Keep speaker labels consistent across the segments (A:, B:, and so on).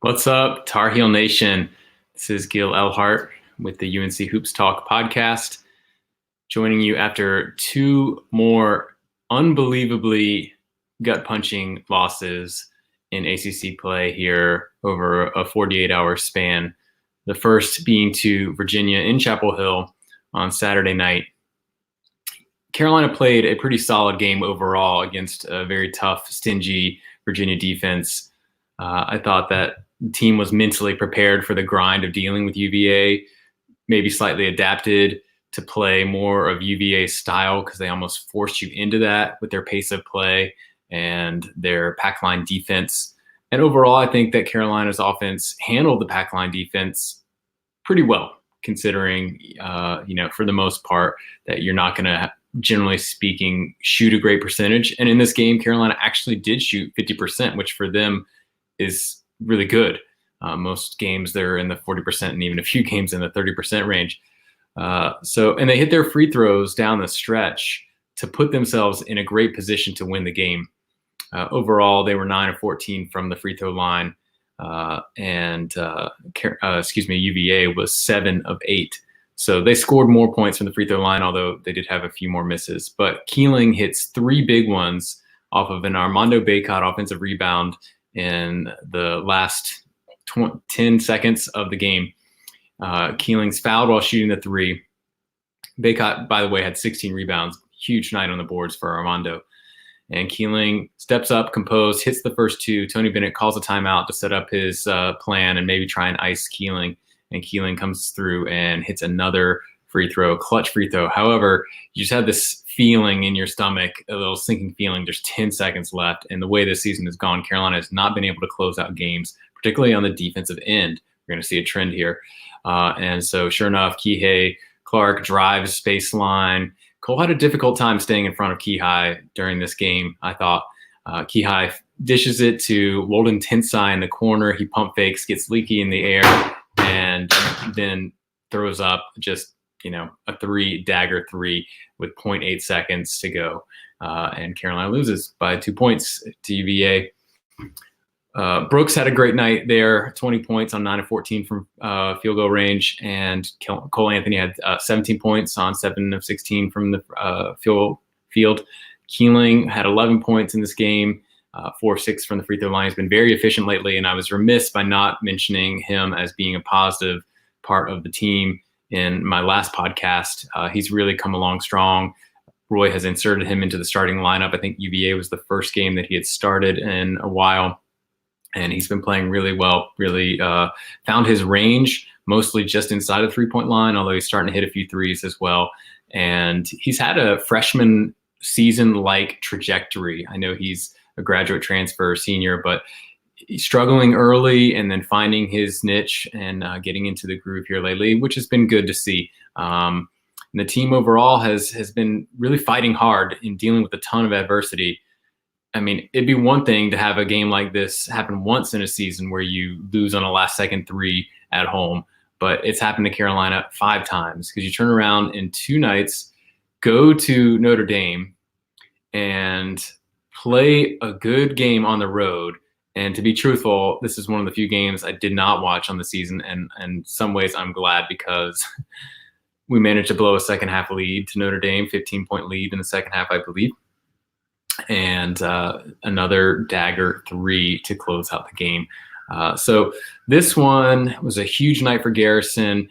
A: What's up, Tar Heel Nation? This is Gil Elhart with the UNC Hoops Talk podcast, joining you after two more unbelievably gut-punching losses in ACC play here over a 48-hour span. The first being to Virginia in Chapel Hill on Saturday night. Carolina played a pretty solid game overall against a very tough, stingy Virginia defense. I thought that the team was mentally prepared for the grind of dealing with UVA, maybe slightly adapted to play more of UVA's style because they almost forced you into that with their pace of play and their pack line defense. And overall, I think that Carolina's offense handled the pack line defense pretty well, considering, for the most part, that you're not going to, generally speaking, shoot a great percentage. And in this game, Carolina actually did shoot 50%, which for them is really good. Most games they're in the 40% and even a few games in the 30% range. And they hit their free throws down the stretch to put themselves in a great position to win the game. Overall, they were 9 of 14 from the free throw line. UVA was 7 of 8. So they scored more points from the free throw line, although they did have a few more misses. But Keeling hits 3 big ones off of an Armando Bacot offensive rebound in the last 10 seconds of the game. Keeling's fouled while shooting the 3. Bacot, by the way, had 16 rebounds. Huge night on the boards for Armando. And Keeling steps up, composed, hits the first 2. Tony Bennett calls a timeout to set up his plan and maybe try and ice Keeling. And Keeling comes through and hits another free throw, clutch free throw. However, you just have this feeling in your stomach, a little sinking feeling. There's 10 seconds left. And the way this season has gone, Carolina has not been able to close out games, particularly on the defensive end. We're going to see a trend here. And so sure enough, Kihei Clark drives baseline. Cole had a difficult time staying in front of Kihei during this game. I thought Kihei dishes it to Walden Tensai in the corner. He pump fakes, gets leaky in the air, and then throws up just, a dagger 3 with 0.8 seconds to go. And Carolina loses by 2 points to UVA. Brooks had a great night there, 20 points on 9 of 14 from field goal range, and Cole Anthony had 17 points on 7 of 16 from the field. Keeling had 11 points in this game, 4 of 6 from the free throw line. He's been very efficient lately, and I was remiss by not mentioning him as being a positive part of the team in my last podcast. He's really come along strong. Roy has inserted him into the starting lineup. I think UVA was the first game that he had started in a while. And he's been playing really well, really found his range, mostly just inside the three-point line, although he's starting to hit a few threes as well. And he's had a freshman season-like trajectory. I know he's a graduate transfer senior, but he's struggling early and then finding his niche and getting into the groove here lately, which has been good to see. And the team overall has been really fighting hard in dealing with a ton of adversity. I mean, it'd be one thing to have a game like this happen once in a season where you lose on a last-second 3 at home, but it's happened to Carolina 5 times because you turn around in 2 nights, go to Notre Dame, and play a good game on the road. And to be truthful, this is one of the few games I did not watch on the season, and in some ways I'm glad because we managed to blow a second-half lead to Notre Dame, 15-point lead in the second half, I believe. And another dagger 3 to close out the game. So this one was a huge night for Garrison.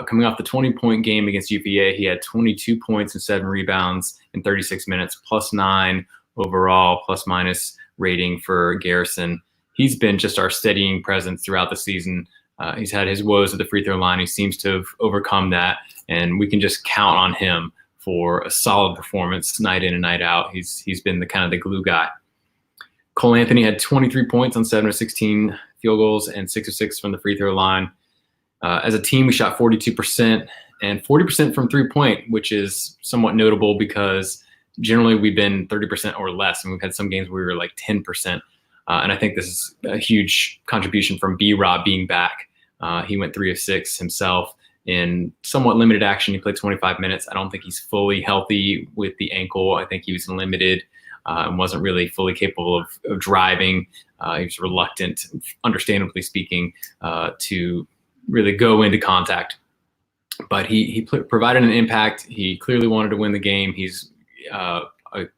A: Coming off the 20-point game against UVA, he had 22 points and 7 rebounds in 36 minutes, +9 overall, plus-minus rating for Garrison. He's been just our steadying presence throughout the season. He's had his woes at the free throw line. He seems to have overcome that, and we can just count on him for a solid performance night in and night out. He's been the kind of the glue guy. Cole Anthony had 23 points on 7 of 16 field goals and 6 of 6 from the free throw line. As a team, we shot 42% and 40% from three-point, which is somewhat notable because generally we've been 30% or less, and we've had some games where we were like 10%. And I think this is a huge contribution from B-Rob being back. He went 3 of 6 himself in somewhat limited action. He played 25 minutes. I don't think he's fully healthy with the ankle. I think he was limited and wasn't really fully capable of driving. He was reluctant, understandably speaking, to really go into contact. But he provided an impact. He clearly wanted to win the game. He's a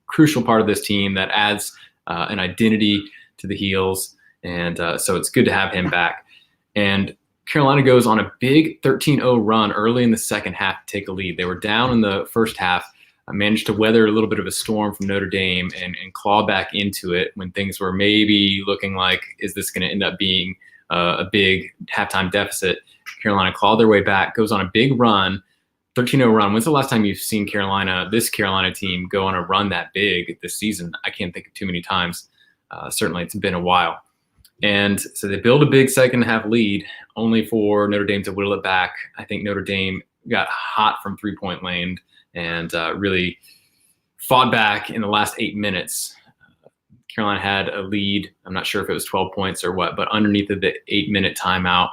A: crucial part of this team that adds an identity to the Heels. And so it's good to have him back. And Carolina goes on a big 13-0 run early in the second half to take a lead. They were down in the first half, managed to weather a little bit of a storm from Notre Dame and claw back into it when things were maybe looking like, is this going to end up being a big halftime deficit? Carolina clawed their way back, goes on a big run, 13-0 run. When's the last time you've seen this Carolina team, go on a run that big this season? I can't think of too many times. Certainly it's been a while. And so they build a big second half lead, only for Notre Dame to whittle it back. I think Notre Dame got hot from three-point land and really fought back in the last 8 minutes. Carolina had a lead. I'm not sure if it was 12 points or what, but underneath of the 8-minute timeout,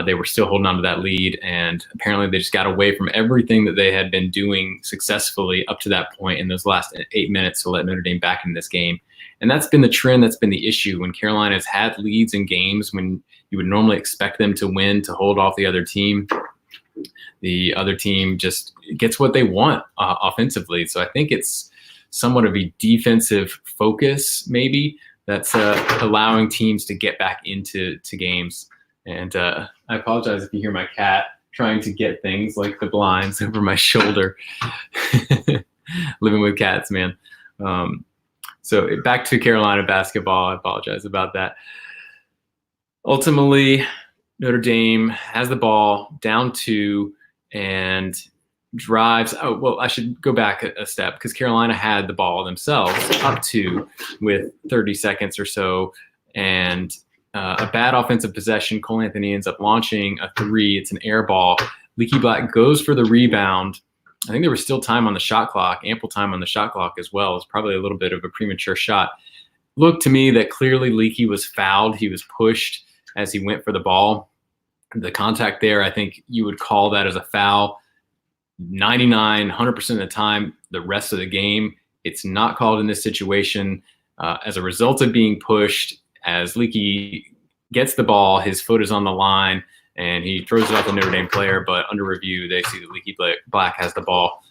A: they were still holding on to that lead. And apparently they just got away from everything that they had been doing successfully up to that point in those last 8 minutes to let Notre Dame back in this game. And that's been the trend. That's been the issue when Carolina's had leads in games when you would normally expect them to win, to hold off the other team. The other team just gets what they want offensively. So I think it's somewhat of a defensive focus, maybe, that's allowing teams to get back into games. And I apologize if you hear my cat trying to get things like the blinds over my shoulder. Living with cats, man. So back to Carolina basketball. I apologize about that. Ultimately, Notre Dame has the ball down 2 and drives. Oh, well, I should go back a step because Carolina had the ball themselves up 2 with 30 seconds or so. And a bad offensive possession. Cole Anthony ends up launching a 3. It's an air ball. Leaky Black goes for the rebound. I think there was still time on the shot clock, ample time on the shot clock as well. It's probably a little bit of a premature shot. Looked to me that clearly Leaky was fouled. He was pushed as he went for the ball. The contact there, I think you would call that as a foul. 100% of the time, the rest of the game, it's not called in this situation. As a result of being pushed, as Leaky gets the ball, his foot is on the line, and he throws it off the Notre Dame player, but under review, they see that Leaky Black has the ball,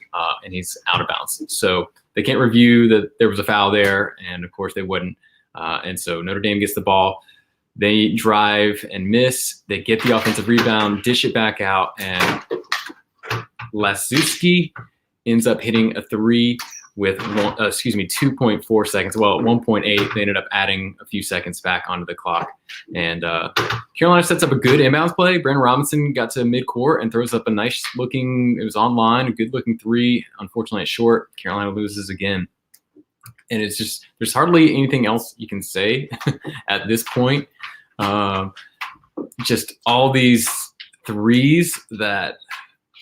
A: and he's out of bounds. So they can't review that there was a foul there, and of course they wouldn't. And so Notre Dame gets the ball. They drive and miss. They get the offensive rebound, dish it back out, and Laszewski ends up hitting a 3 with 2.4 seconds. Well, at 1.8, they ended up adding a few seconds back onto the clock. And Carolina sets up a good inbounds play. Brandon Robinson got to midcourt and throws up a nice-looking, it was online, a good-looking 3. Unfortunately, it's short. Carolina loses again. And it's just, there's hardly anything else you can say at this point. Just all these threes that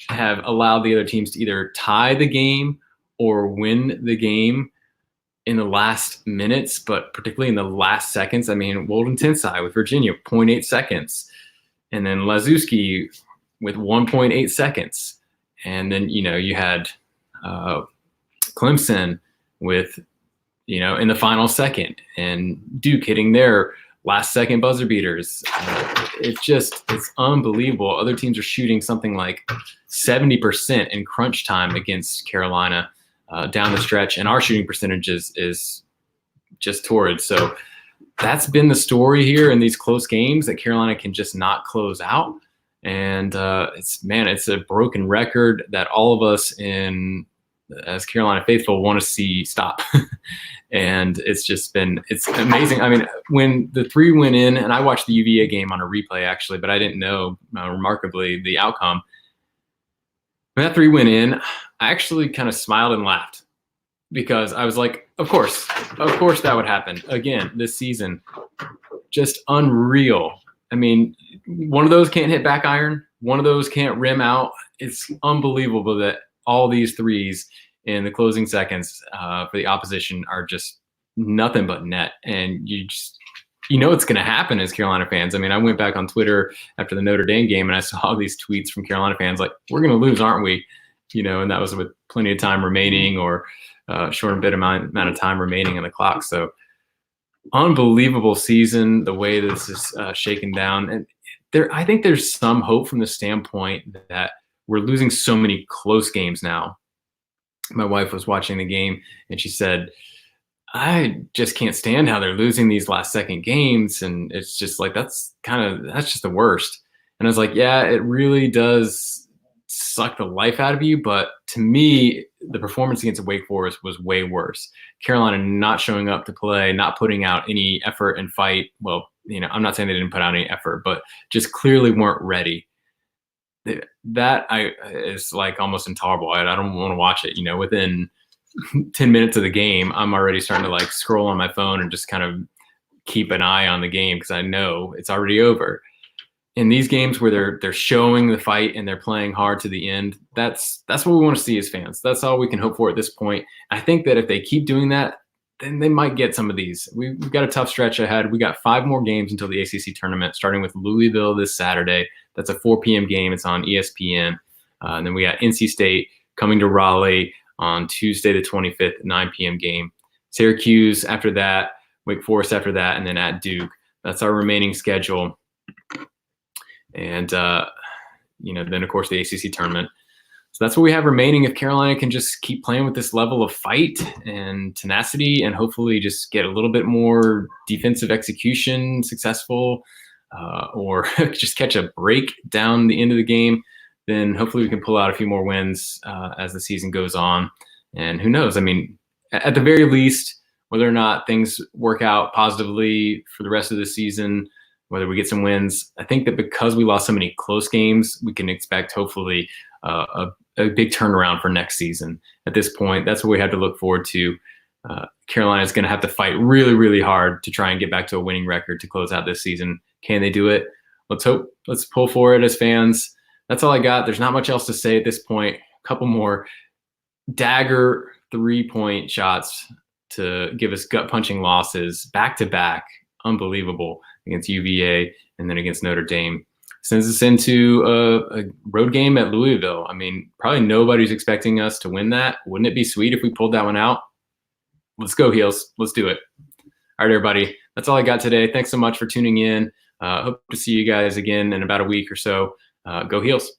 A: have allowed the other teams to either tie the game or win the game in the last minutes, but particularly in the last seconds. I mean, Walden Tensai with Virginia, 0.8 seconds. And then Laszewski with 1.8 seconds. And then, you had Clemson with, in the final second, and Duke hitting their last second buzzer beaters. It's unbelievable. Other teams are shooting something like 70% in crunch time against Carolina down the stretch, and our shooting percentage is just torrid. So that's been the story here in these close games, that Carolina can just not close out. And it's a broken record that all of us as Carolina faithful want to see stop. And it's amazing. I mean, when the 3 went in, and I watched the UVA game on a replay actually, but I didn't know remarkably the outcome. When that 3 went in, I actually kind of smiled and laughed because I was like, of course that would happen again this season. Just unreal. I mean, one of those can't hit back iron. One of those can't rim out. It's unbelievable that all these threes in the closing seconds for the opposition are just nothing but net. And it's going to happen as Carolina fans. I mean, I went back on Twitter after the Notre Dame game and I saw these tweets from Carolina fans like, we're going to lose, aren't we? And that was with plenty of time remaining, or short bit amount of time remaining in the clock. So unbelievable season, the way this is shaken down. And I think there's some hope from the standpoint that we're losing so many close games now. My wife was watching the game and she said, I just can't stand how they're losing these last second games. And it's just like, that's just the worst. And I was like, yeah, it really does suck the life out of you. But to me, the performance against Wake Forest was way worse. Carolina not showing up to play, not putting out any effort and fight. Well, I'm not saying they didn't put out any effort, but just clearly weren't ready. That is like almost intolerable. I don't want to watch it. Within 10 minutes of the game, I'm already starting to like scroll on my phone and just kind of keep an eye on the game because I know it's already over. In these games where they're showing the fight and they're playing hard to the end, that's what we want to see as fans. That's all we can hope for at this point. I think that if they keep doing that, then they might get some of these. We've got a tough stretch ahead. We got 5 more games until the ACC tournament, starting with Louisville this Saturday. That's a 4 p.m. game. It's on ESPN. And then we got NC State coming to Raleigh on Tuesday the 25th, 9 p.m. game. Syracuse after that, Wake Forest after that, and then at Duke. That's our remaining schedule. And, then, of course, the ACC tournament. So that's what we have remaining. If Carolina can just keep playing with this level of fight and tenacity and hopefully just get a little bit more defensive execution successful or just catch a break down the end of the game, then hopefully we can pull out a few more wins as the season goes on. And who knows? I mean, at the very least, whether or not things work out positively for the rest of the season, whether we get some wins, I think that because we lost so many close games, we can expect hopefully a big turnaround for next season. At this point, that's what we have to look forward to. Carolina is going to have to fight really, really hard to try and get back to a winning record to close out this season. Can they do it? Let's hope. Let's pull for it as fans. That's all I got. There's not much else to say at this point. A couple more dagger 3-point shots to give us gut-punching losses back-to-back. Unbelievable against UVA and then against Notre Dame. Sends us into a road game at Louisville. I mean, probably nobody's expecting us to win that. Wouldn't it be sweet if we pulled that one out? Let's go, Heels. Let's do it. All right, everybody. That's all I got today. Thanks so much for tuning in. Hope to see you guys again in about a week or so. Go Heels.